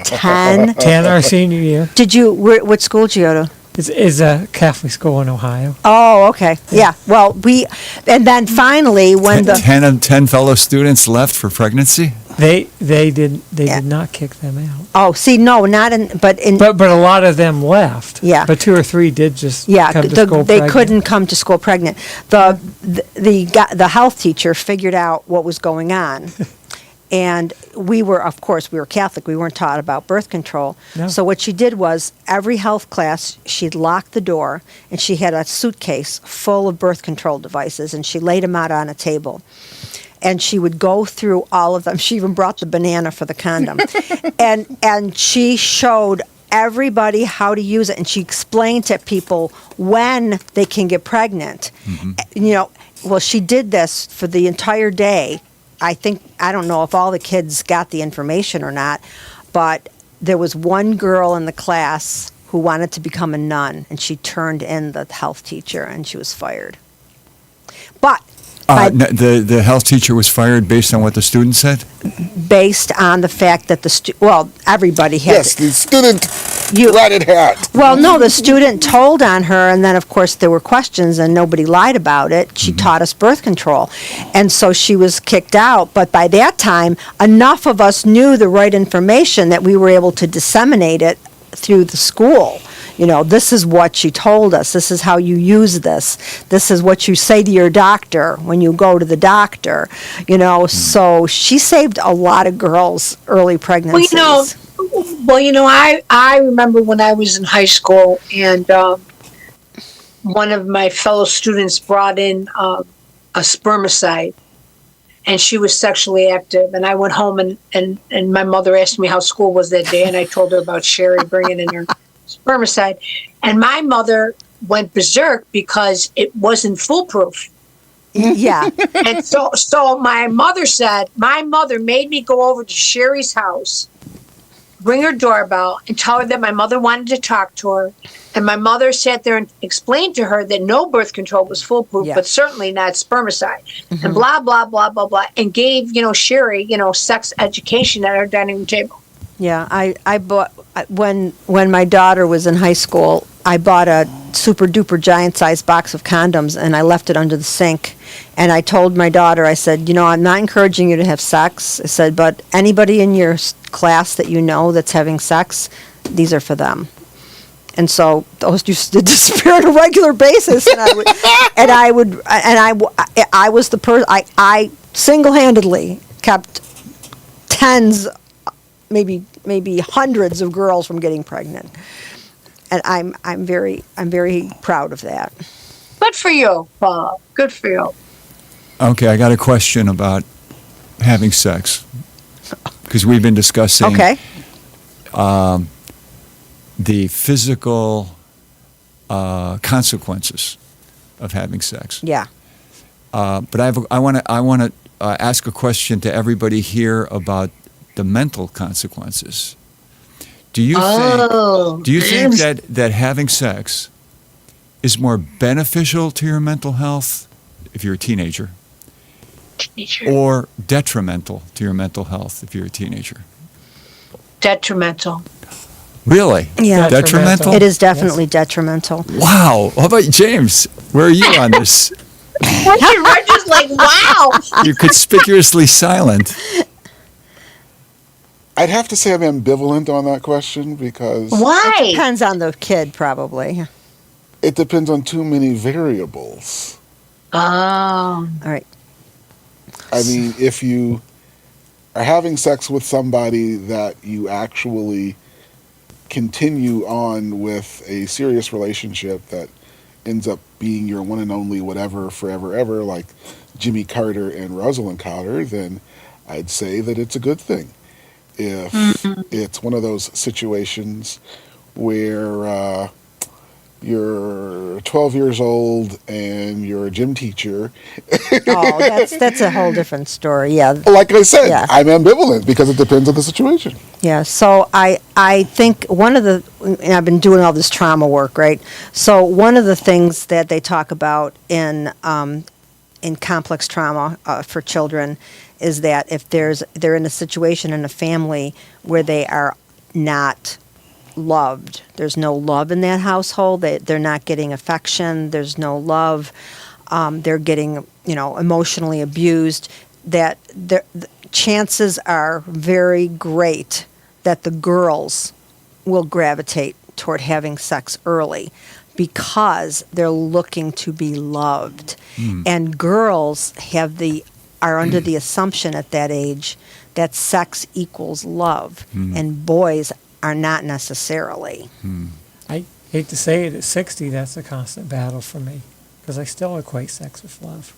10? 10 our senior year. What school did you go to? Is a Catholic school in Ohio. Oh, okay. Yeah. Well, and then finally when 10 fellow students left for pregnancy? They did not kick them out. Oh, see, no, not in, but in. But a lot of them left. Yeah. But 2 or 3 did just come to school they pregnant. couldn't come to school pregnant. The health teacher figured out what was going on. And we were Catholic. We weren't taught about birth control. No. So what she did was, every health class, she'd lock the door, and she had a suitcase full of birth control devices, and she laid them out on a table. And she would go through all of them. She even brought the banana for the condom. and she showed everybody how to use it, and she explained to people when they can get pregnant. Well, she did this for the entire day. I don't know if all the kids got the information or not, but there was one girl in the class who wanted to become a nun, and she turned in the health teacher, and she was fired. But the health teacher was fired based on what the student said? Based on the fact that everybody had. Yes, the student ratted hat. Well, no, the student told on her, and then, of course, there were questions, and nobody lied about it. She taught us birth control. And so she was kicked out. But by that time, enough of us knew the right information that we were able to disseminate it through the school. This is what she told us. This is how you use this. This is what you say to your doctor when you go to the doctor. So she saved a lot of girls' early pregnancies. I remember when I was in high school, and one of my fellow students brought in a spermicide, and she was sexually active. And I went home and my mother asked me how school was that day, and I told her about Sherry bringing in her spermicide. And my mother went berserk because it wasn't foolproof. Yeah. And so my mother made me go over to Sherry's house, ring her doorbell, and tell her that my mother wanted to talk to her. And my mother sat there and explained to her that no birth control was foolproof, Yeah. but certainly not spermicide. And blah, blah, blah, blah, blah. And gave, Sherry, sex education at our dining room table. Yeah, I bought when my daughter was in high school. I bought a super duper giant sized box of condoms and I left it under the sink. And I told my daughter, I said, I'm not encouraging you to have sex. I said, but anybody in your class that you know that's having sex, these are for them. And so those used to disappear on a regular basis. And I was the person. I single-handedly kept tens, maybe hundreds of girls from getting pregnant, and I'm very proud of that. Good for you, Paula. Good for you. Okay, I got a question about having sex because we've been discussing Okay. the physical consequences of having sex. Yeah. But I want to ask a question to everybody here about the mental consequences. Do you think that having sex is more beneficial to your mental health if you're a teenager, or detrimental to your mental health if you're a teenager? Detrimental. Really? Yeah. Detrimental? It is definitely detrimental. Wow. How about you, James? Where are you on this? We're just like, wow. You're conspicuously silent. I'd have to say I'm ambivalent on that question because Why? Depends on the kid, probably. it depends on too many variables. Oh. All right. I mean, if you are having sex with somebody that you actually continue on with a serious relationship that ends up being your one and only whatever forever ever, like Jimmy Carter and Rosalind Carter, then I'd say that it's a good thing. If it's one of those situations where you're 12 years old and you're a gym teacher, Oh, that's a whole different story. Yeah. like I said, Yeah. I'm ambivalent because it depends on the situation. Yeah, so I think and I've been doing all this trauma work, right? So one of the things that they talk about in complex trauma for children is that if they're in a situation in a family where they are not loved, there's no love in that household, they're not getting affection, there's no love, they're getting emotionally abused, that the chances are very great that the girls will gravitate toward having sex early because they're looking to be loved. And girls are under the assumption at that age that sex equals love, and boys are not necessarily. I hate to say it, at 60, that's a constant battle for me because I still equate sex with love.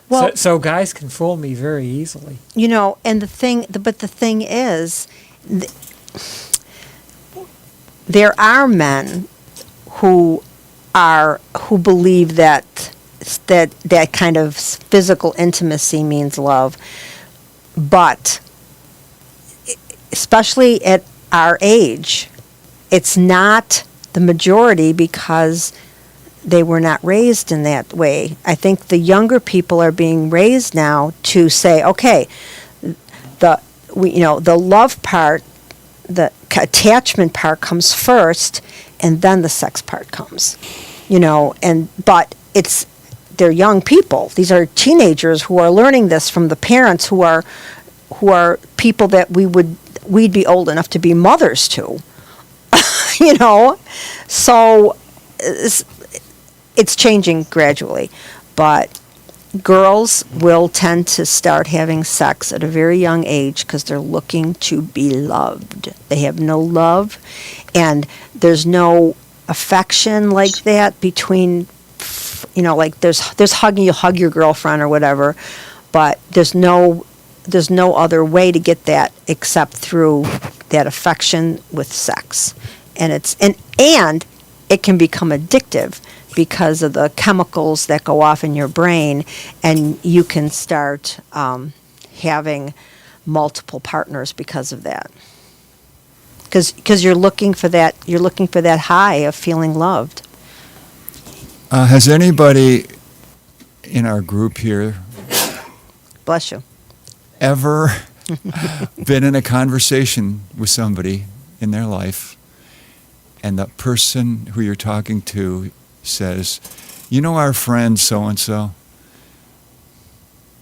Well, So guys can fool me very easily. and the thing is, there are men who believe that kind of physical intimacy means love, but especially at our age, it's not the majority because they were not raised in that way. I think the younger people are being raised now to say, okay, the love part, the attachment part comes first, and then the sex part comes. But they're young people. These are teenagers who are learning this from the parents who are people that we'd be old enough to be mothers to. So it's changing gradually, but girls will tend to start having sex at a very young age because they're looking to be loved. They have no love, and there's no affection like that between, like there's hugging, you hug your girlfriend or whatever, but there's no other way to get that except through that affection with sex. And and it can become addictive because of the chemicals that go off in your brain, and you can start having multiple partners because of that. Because you're looking for that high of feeling loved. Has anybody in our group here Bless you. ever been in a conversation with somebody in their life, and the person who you're talking to says, "You know, our friend so and so,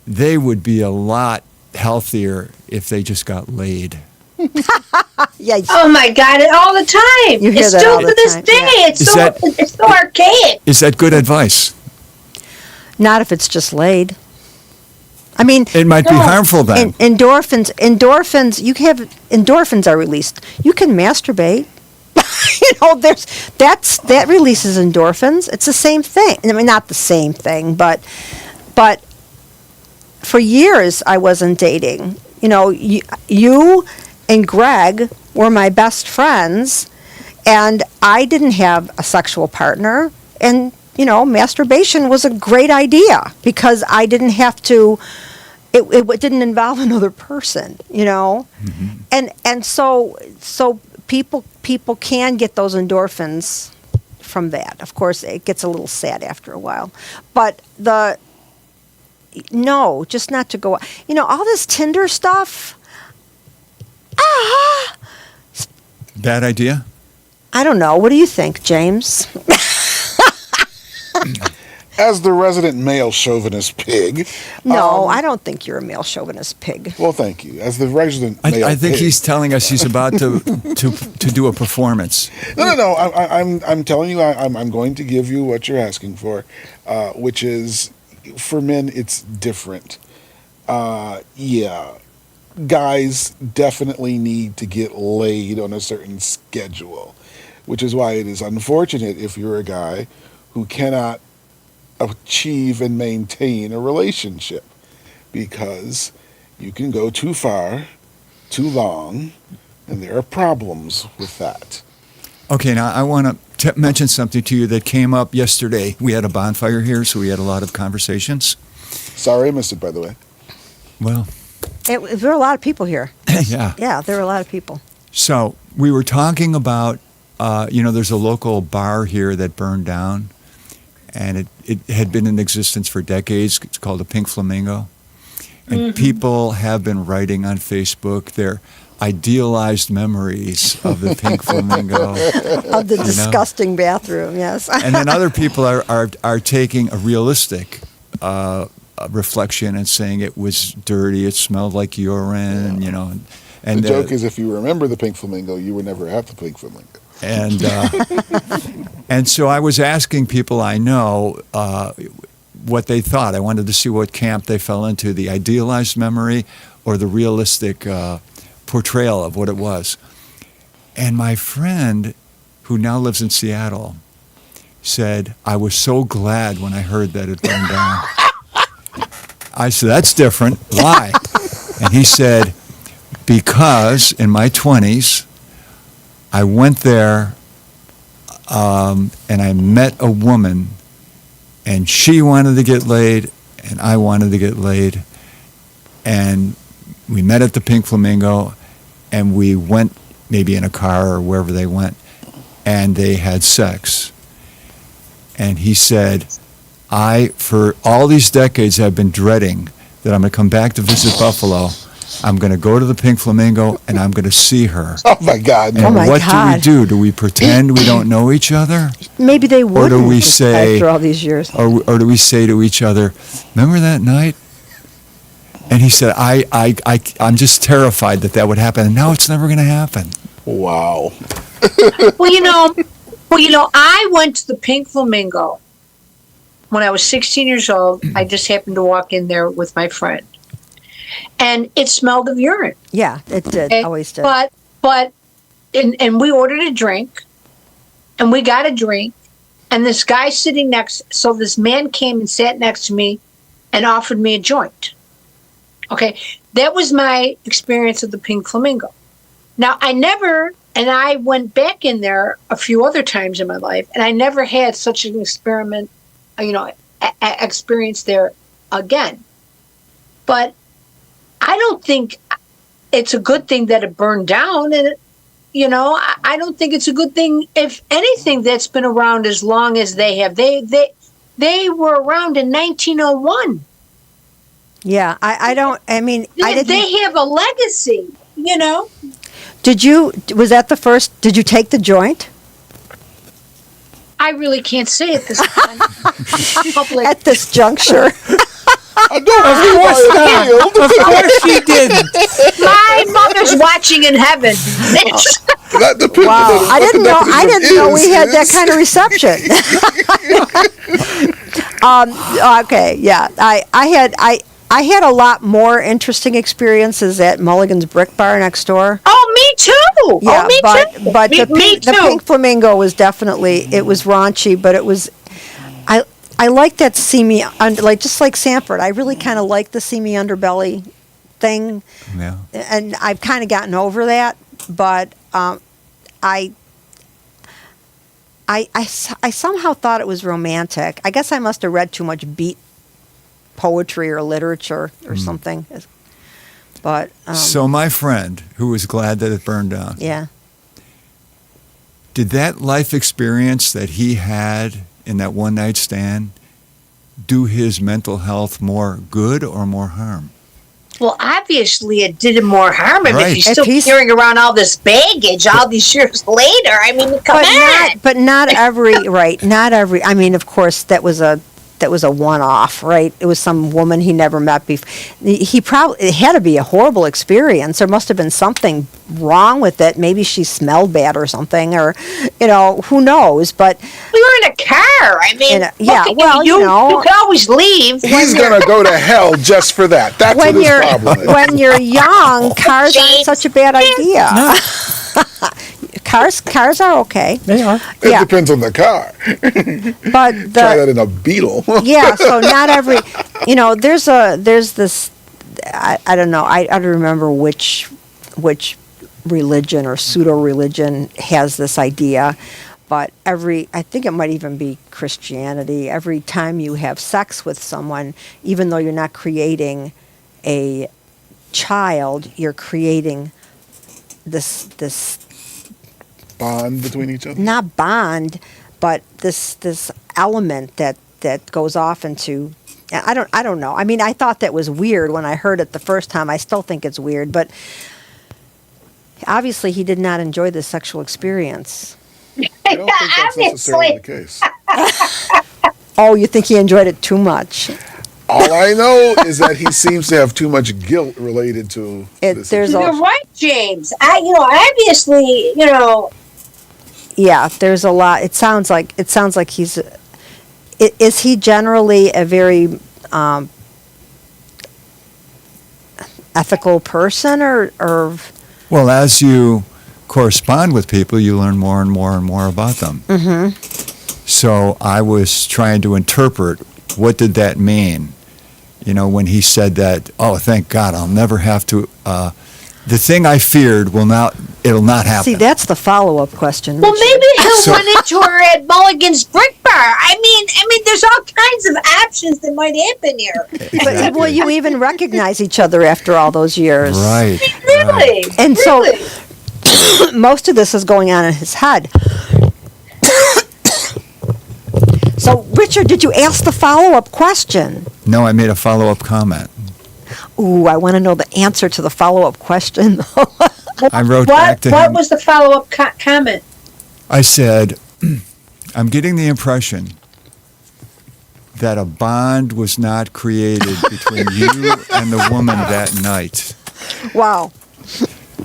they would be a lot healthier if they just got laid." Yeah. Oh my God! All the time. You hear It's that still all to the this time, day. yeah. It's so archaic. Is that good advice? Not if it's just laid. I mean, It might be harmful then. endorphins. Endorphins are released. You can masturbate. That releases endorphins. It's the same thing. I mean, not the same thing, but for years I wasn't dating. You and Greg were my best friends, and I didn't have a sexual partner, and masturbation was a great idea because I didn't have to. It didn't involve another person, and so people can get those endorphins from that. Of course, it gets a little sad after a while, but just not to go. All this Tinder stuff. Bad idea? I don't know. What do you think, James? As the resident male chauvinist pig. No, I don't think you're a male chauvinist pig. Well, thank you. As the resident male I think pig. he's telling us he's about to do a performance. No. I'm telling you, I'm going to give you what you're asking for, which is, for men, it's different. Yeah. Guys definitely need to get laid on a certain schedule, which is why it is unfortunate if you're a guy who cannot achieve and maintain a relationship, because you can go too far, too long, and there are problems with that. Okay, now I want to mention something to you that came up yesterday. We had a bonfire here, so we had a lot of conversations. Sorry I missed it, by the way. Well, There were a lot of people here. yeah. Yeah, there were a lot of people. So we were talking about, there's a local bar here that burned down, and it had been in existence for decades. It's called the Pink Flamingo. And people have been writing on Facebook their idealized memories of the Pink Flamingo. Of the disgusting bathroom, yes. And then other people are taking a realistic reflection and saying it was dirty, it smelled like urine, And the joke is, if you remember the Pink Flamingo, you would never have the Pink Flamingo. And so I was asking people I know what they thought. I wanted to see what camp they fell into, the idealized memory or the realistic portrayal of what it was. And my friend, who now lives in Seattle, said, "I was so glad when I heard that it burned down." I said, "That's different. Why?" And he said, "Because in my 20s, I went there and I met a woman, and she wanted to get laid, and I wanted to get laid, and we met at the Pink Flamingo, and we went maybe in a car or wherever they went, and they had sex." And he said, for all these decades, I've been dreading that I'm going to come back to visit Buffalo. I'm going to go to the Pink Flamingo, and I'm going to see her. Oh, my God. And Oh, my what God. do we do? Do we pretend we don't know each other? Maybe they would. do we say- after all these years? Or do we say to each other, "Remember that night?" And he said, I'm just terrified that would happen, and now it's never going to happen. Wow. Well, I went to the Pink Flamingo when I was 16 years old. I just happened to walk in there with my friend, and it smelled of urine. Yeah, it did. Okay? Always did. And we ordered a drink, and we got a drink, and this guy sitting so this man came and sat next to me and offered me a joint. Okay, that was my experience of the Pink Flamingo. Now, I went back in there a few other times in my life, and I never had such an experience there again. But I don't think it's a good thing that it burned down, and I don't think it's a good thing, if anything, that's been around as long as they have. They were around in 1901. Yeah, I didn't. They have a legacy, Was that the first, did you take the joint? I really can't say at this time. Public. At this juncture? I don't Of course she didn't. My mother's watching in heaven. That depends Wow, on I what the didn't know. I definition didn't know we had that is. kind of reception. Okay, yeah, I had a lot more interesting experiences at Mulligan's Brick Bar next door. Oh, me too. Yeah, me too. but me the too. Pink Flamingo was definitely, it was raunchy, but it was. I like that just like Sanford. I really kind of like the seamy underbelly thing. Yeah. And I've kind of gotten over that, but I somehow thought it was romantic. I guess I must have read too much beat poetry or literature or something. But So my friend, who was glad that it burned down, yeah, did that life experience that he had in that one night stand do his mental health more good or more harm? Well, obviously, it did him more harm. I mean, Right. if he's If still he's- carrying around all this baggage all these years later, I mean, come on. but not every right. Not every. I mean, of course, that was a one-off, right? It was some woman he never met before. It had to be a horrible experience. There must have been something wrong with it. Maybe she smelled bad or something, or who knows? But We were in a car. I mean, yeah, well, you can always leave. He's going to go to hell just for that. That's what his problem is. when you're young, cars aren't James. such a bad idea. Cars are okay. They are. It Yeah, depends on the car. but Try that in a Beetle. yeah, so not every, there's this, I don't know, I don't remember which religion or pseudo-religion has this idea, but I think it might even be Christianity, every time you have sex with someone, even though you're not creating a child, you're creating this Bond between each other. not bond, but this element that goes off into. I don't know. I mean, I thought that was weird when I heard it the first time. I still think it's weird, but obviously he did not enjoy the sexual experience. I don't think that's necessarily the case. Oh, you think he enjoyed it too much? All I know is that he seems to have too much guilt related to this. There's You're a right, James. Obviously, yeah. There's a lot. It sounds like he's. Is he generally a very ethical person, or? Well, as you correspond with people, you learn more and more and more about them. Mm-hmm. So I was trying to interpret, what did that mean? When he said that, oh, thank God, I'll never have to, the thing I feared it'll not happen. See, that's the follow-up question. well, Richard. maybe he'll run into her at Mulligan's Brick Bar. I mean, there's all kinds of options that might happen here. Exactly. Will you even recognize each other after all those years? Right. Really? And so- Really? Most of this is going on in his head. So, Richard, did you ask the follow-up question? No, I made a follow-up comment. Ooh, I want to know the answer to the follow-up question. I wrote back to What him. was the follow-up comment? I said, I'm getting the impression that a bond was not created between you and the woman that night. Wow.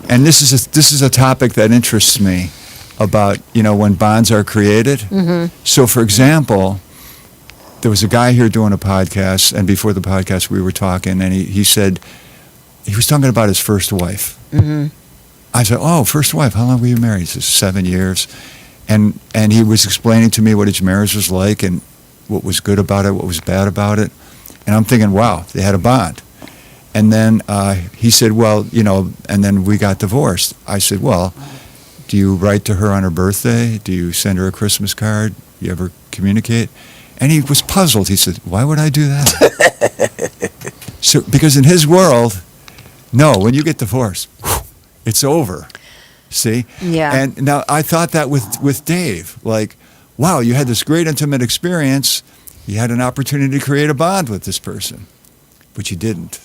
And this is a topic that interests me about, when bonds are created. Mm-hmm. So, for example, there was a guy here doing a podcast, and before the podcast we were talking, and he said, he was talking about his first wife. Mm-hmm. I said, oh, first wife, how long were you married? He says, 7 years. And he was explaining to me what his marriage was like and what was good about it, what was bad about it. And I'm thinking, wow, they had a bond. And then he said, well, and then we got divorced. I said, well, do you write to her on her birthday? Do you send her a Christmas card? You ever communicate? And he was puzzled. He said, why would I do that? So, because in his world, no, when you get divorced, it's over. See? Yeah. And now I thought that with Dave, like, wow, you had this great intimate experience. You had an opportunity to create a bond with this person, but you didn't.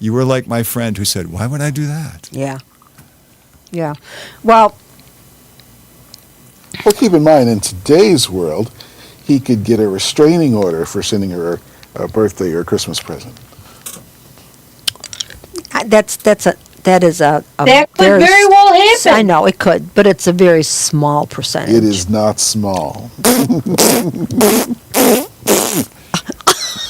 You were like my friend who said, why would I do that? Yeah. Yeah. Well, Well, keep in mind, in today's world, he could get a restraining order for sending her a birthday or a Christmas present. that is a That could very well happen. I know it could, but it's a very small percentage. It is not small.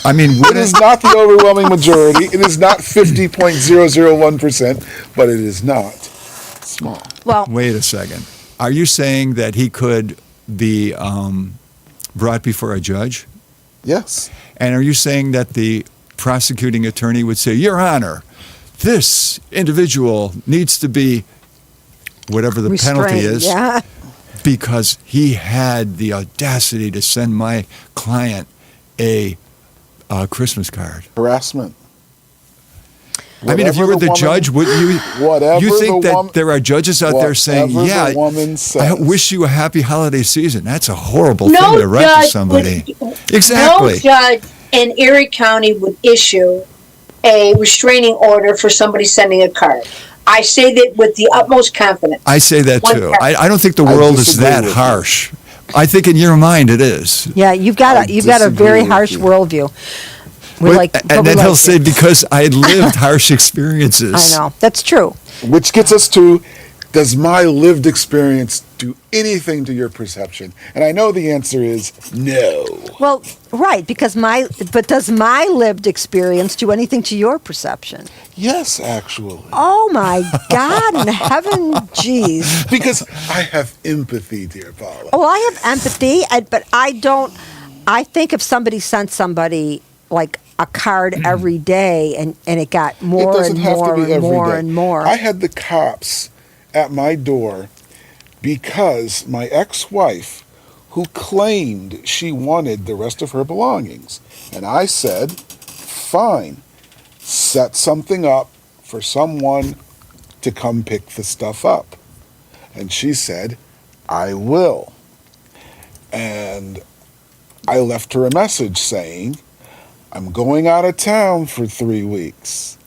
I mean, It is not the overwhelming majority. It is not 50.001%, but it is not small. Well, wait a second. Are you saying that he could be brought before a judge? Yes. And are you saying that the prosecuting attorney would say, Your Honor, this individual needs to be whatever the penalty restrained, is yeah. because he had the audacity to send my client a Christmas card? Harassment. I mean, if you were the judge, wouldn't you? Whatever You think the that woman, there are judges out there saying, whatever "Yeah, the woman I says. wish you a happy holiday season." That's a horrible No thing to write to judge somebody. would- Exactly. No judge in Erie County would issue a restraining order for somebody sending a card. I say that with the utmost confidence. I say that One too. card. I don't think the I world is disagree that with you. harsh. I think in your mind it is. Yeah, you've got I a very disagree with harsh you. worldview. And then he'll say, because I had lived harsh experiences. I know. That's true. Which gets us to, does my lived experience do anything to your perception? And I know the answer is no. Well, right, because does my lived experience do anything to your perception? Yes, actually. Oh my God in heaven, jeez. Because I have empathy, dear Paula. Oh, I have empathy, but I don't. I think if somebody sent somebody like a card every day and it got It more doesn't and have more to be and every more day. and more. I had the cops at my door because my ex-wife, who claimed she wanted the rest of her belongings, and I said, fine, set something up for someone to come pick the stuff up. And she said, I will. And I left her a message saying, I'm going out of town for 3 weeks.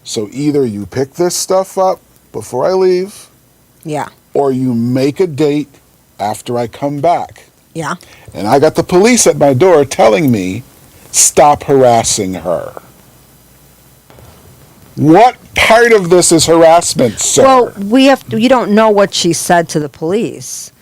So either you pick this stuff up before I leave, Yeah, or you make a date after I come back. yeah. And I got the police at my door telling me, stop harassing her. What part of this is harassment, sir? Well, you don't know what she said to the police.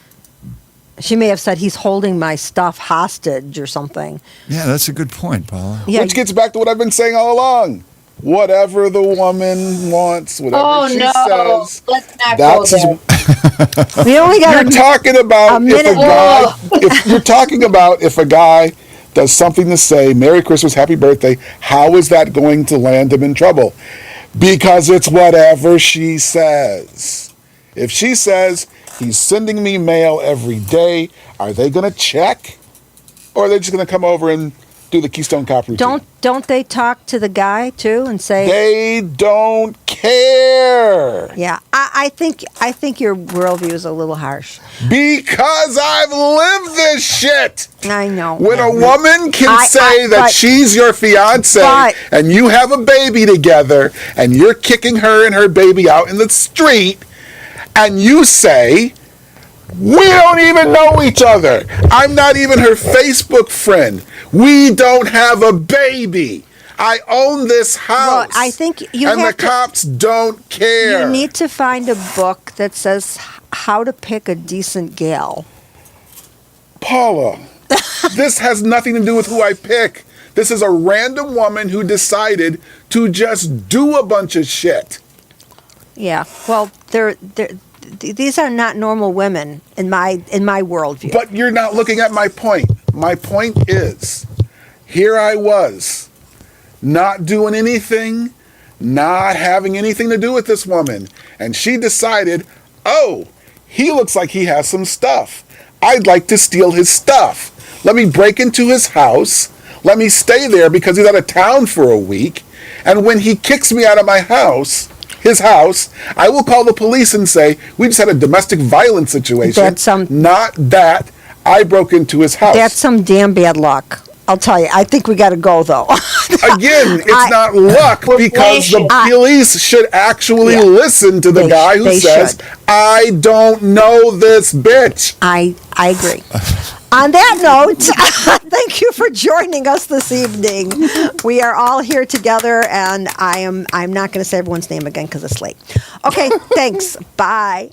She may have said he's holding my stuff hostage or something. Yeah, that's a good point, Paula. Yeah, Which gets back to what I've been saying all along. Whatever the woman wants, whatever she says, Let's not that's go there. we only got You're talking about a if a minute. guy. If you're talking about if a guy does something to say "Merry Christmas, Happy Birthday," how is that going to land him in trouble? Because it's whatever she says. If she says he's sending me mail every day, are they going to check, or are they just going to come over and do the Keystone Cop routine? Don't they talk to the guy too and say? They don't care. Yeah, I think your worldview is a little harsh. Because I've lived this shit. I know. When a woman can say that but- she's your fiance but- and you have a baby together and you're kicking her and her baby out in the street and you say, we don't even know each other. I'm not even her Facebook friend. We don't have a baby. I own this house. Well, I think you and have the to- cops don't care. You need to find a book that says how to pick a decent gal. Paula, this has nothing to do with who I pick. This is a random woman who decided to just do a bunch of shit. Yeah. Well, these are not normal women in my worldview. But you're not looking at my point. My point is, here I was, not doing anything, not having anything to do with this woman. And she decided, oh, he looks like he has some stuff. I'd like to steal his stuff. Let me break into his house. Let me stay there because he's out of town for a week. And when he kicks me out of my house, his house, I will call the police and say, we just had a domestic violence situation. Not that I broke into his house. That's some damn bad luck. I'll tell you. I think we got to go, though. Again, it's not luck because the police should actually listen to the guy who says, I don't know this bitch. I agree. On that note, thank you for joining us this evening. We are all here together, and I'm not going to say everyone's name again because it's late. Okay, thanks. Bye.